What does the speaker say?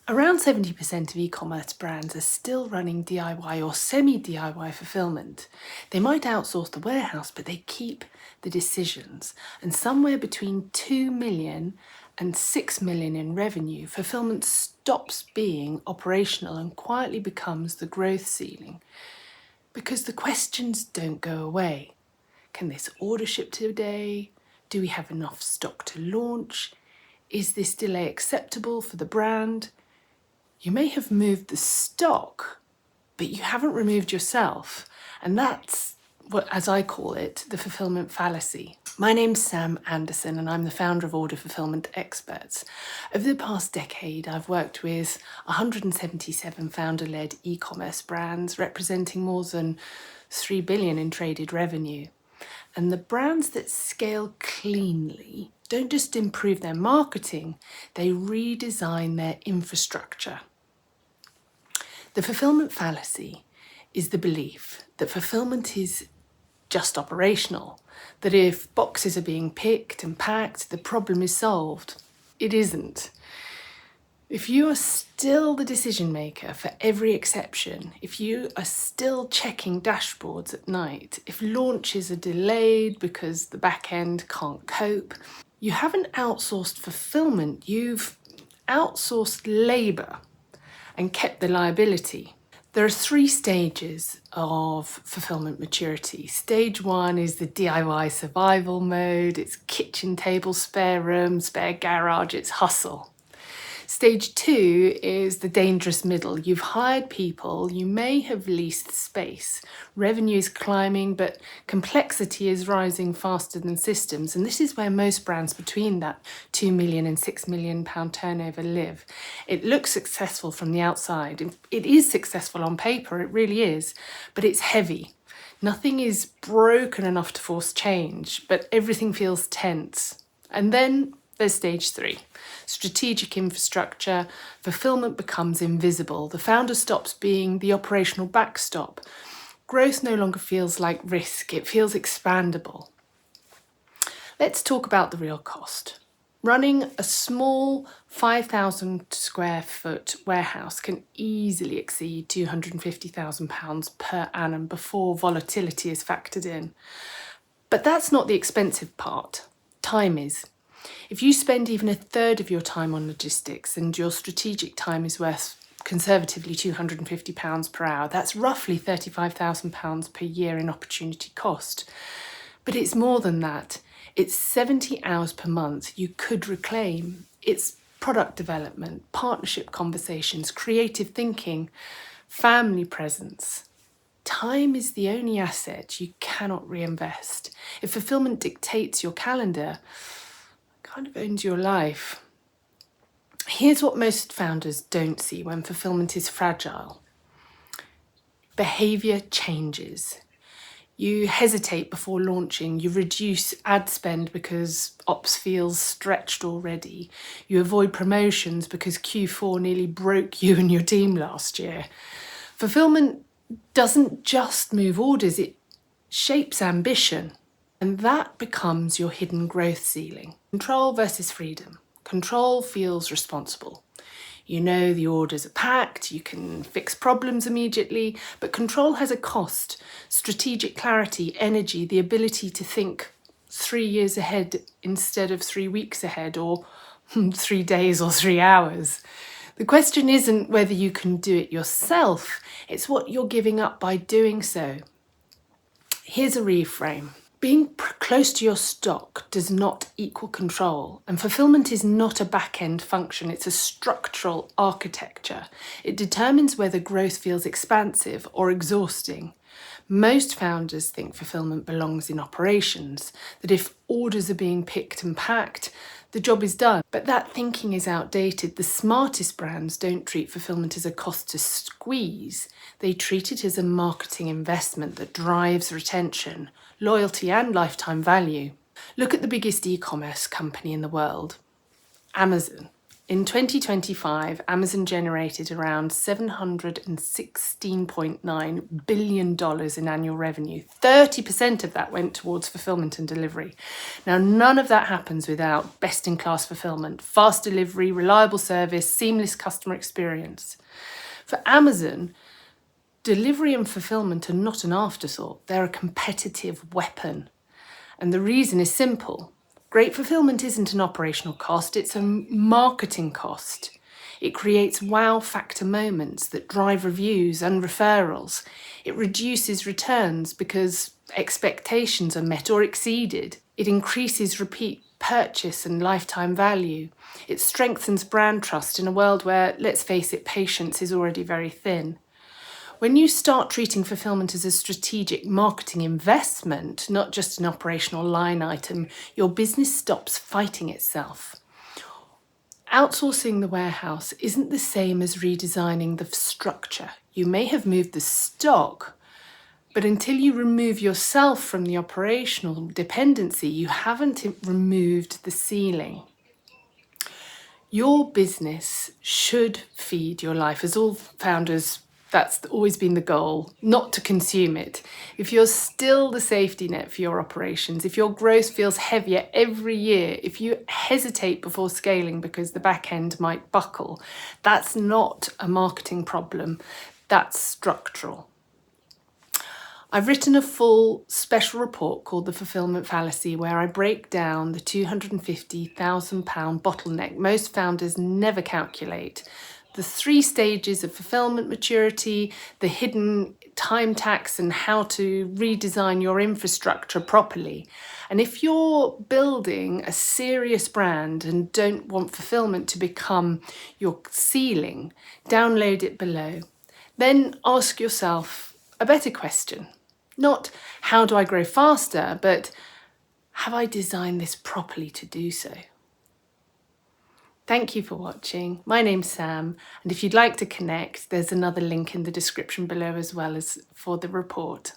Around 70% of e-commerce brands are still running DIY or semi-DIY fulfillment. They might outsource the warehouse, but they keep the decisions. And somewhere between 2 million and 6 million in revenue, fulfillment stops being operational and quietly becomes the growth ceiling. Because the questions don't go away. Can this order ship today? Do we have enough stock to launch? Is this delay acceptable for the brand? You may have moved the stock, but you haven't removed yourself. And that's what, as I call it, the fulfillment fallacy. My name's Sam Anderson and I'm the founder of Order Fulfilment Experts. Over the past decade, I've worked with 177 founder-led e-commerce brands representing more than 3 billion in traded revenue. And the brands that scale cleanly don't just improve their marketing, they redesign their infrastructure. The fulfillment fallacy is the belief that fulfillment is just operational, that if boxes are being picked and packed, the problem is solved. It isn't. If you are still the decision maker for every exception, if you are still checking dashboards at night, if launches are delayed because the back end can't cope, you haven't outsourced fulfillment, you've outsourced labour and kept the liability. There are 3 stages of fulfillment maturity. Stage 1 is the DIY survival mode. It's kitchen table, spare room, spare garage, it's hustle. Stage 2 is the dangerous middle. You've hired people, you may have leased space. Revenue is climbing, but complexity is rising faster than systems. And this is where most brands between that 2 million and 6 million pound turnover live. It looks successful from the outside. It is successful on paper, it really is, but it's heavy. Nothing is broken enough to force change, but everything feels tense. And then there's stage 3. Strategic infrastructure, fulfillment becomes invisible. The founder stops being the operational backstop. Growth no longer feels like risk, it feels expandable. Let's talk about the real cost. Running a small 5,000 square foot warehouse can easily exceed £250,000 per annum before volatility is factored in. But that's not the expensive part. Time is. If you spend even a third of your time on logistics and your strategic time is worth conservatively £250 per hour, that's roughly £35,000 per year in opportunity cost. But it's more than that. It's 70 hours per month you could reclaim. It's product development, partnership conversations, creative thinking, family presence. Time is the only asset you cannot reinvest. If fulfillment dictates your calendar, kind of owns your life. Here's what most founders don't see when fulfillment is fragile. Behaviour changes. You hesitate before launching, you reduce ad spend because ops feels stretched already. You avoid promotions because Q4 nearly broke you and your team last year. Fulfillment doesn't just move orders, it shapes ambition. And that becomes your hidden growth ceiling. Control versus freedom. Control feels responsible. You know the orders are packed, you can fix problems immediately, but control has a cost. Strategic clarity, energy, the ability to think 3 years ahead instead of 3 weeks ahead, or 3 days or 3 hours. The question isn't whether you can do it yourself, it's what you're giving up by doing so. Here's a reframe. Being close to your stock does not equal control, and fulfillment is not a back-end function, it's a structural architecture. It determines whether growth feels expansive or exhausting. Most founders think fulfillment belongs in operations, that if orders are being picked and packed, the job is done. But that thinking is outdated. The smartest brands don't treat fulfillment as a cost to squeeze. They treat it as a marketing investment that drives retention, loyalty and lifetime value. Look at the biggest e-commerce company in the world, Amazon. In 2025, Amazon generated around $716.9 billion in annual revenue. 30% of that went towards fulfillment and delivery. Now, none of that happens without best-in-class fulfillment, fast delivery, reliable service, seamless customer experience. For Amazon, delivery and fulfillment are not an afterthought. They're a competitive weapon. And the reason is simple. Great fulfillment isn't an operational cost, it's a marketing cost. It creates wow factor moments that drive reviews and referrals. It reduces returns because expectations are met or exceeded. It increases repeat purchase and lifetime value. It strengthens brand trust in a world where, let's face it, patience is already very thin. When you start treating fulfillment as a strategic marketing investment, not just an operational line item, your business stops fighting itself. Outsourcing the warehouse isn't the same as redesigning the structure. You may have moved the stock, but until you remove yourself from the operational dependency, you haven't removed the ceiling. Your business should feed your life. As all founders, that's always been the goal, not to consume it. If you're still the safety net for your operations, if your growth feels heavier every year, if you hesitate before scaling because the back end might buckle, that's not a marketing problem, that's structural. I've written a full special report called The Fulfilment Fallacy, where I break down the £250,000 bottleneck most founders never calculate, the 3 stages of fulfillment maturity, the hidden time tax, and how to redesign your infrastructure properly. And if you're building a serious brand and don't want fulfillment to become your ceiling, download it below. Then ask yourself a better question. Not how do I grow faster, but have I designed this properly to do so? Thank you for watching. My name's Sam, and if you'd like to connect, there's another link in the description below as well as for the report.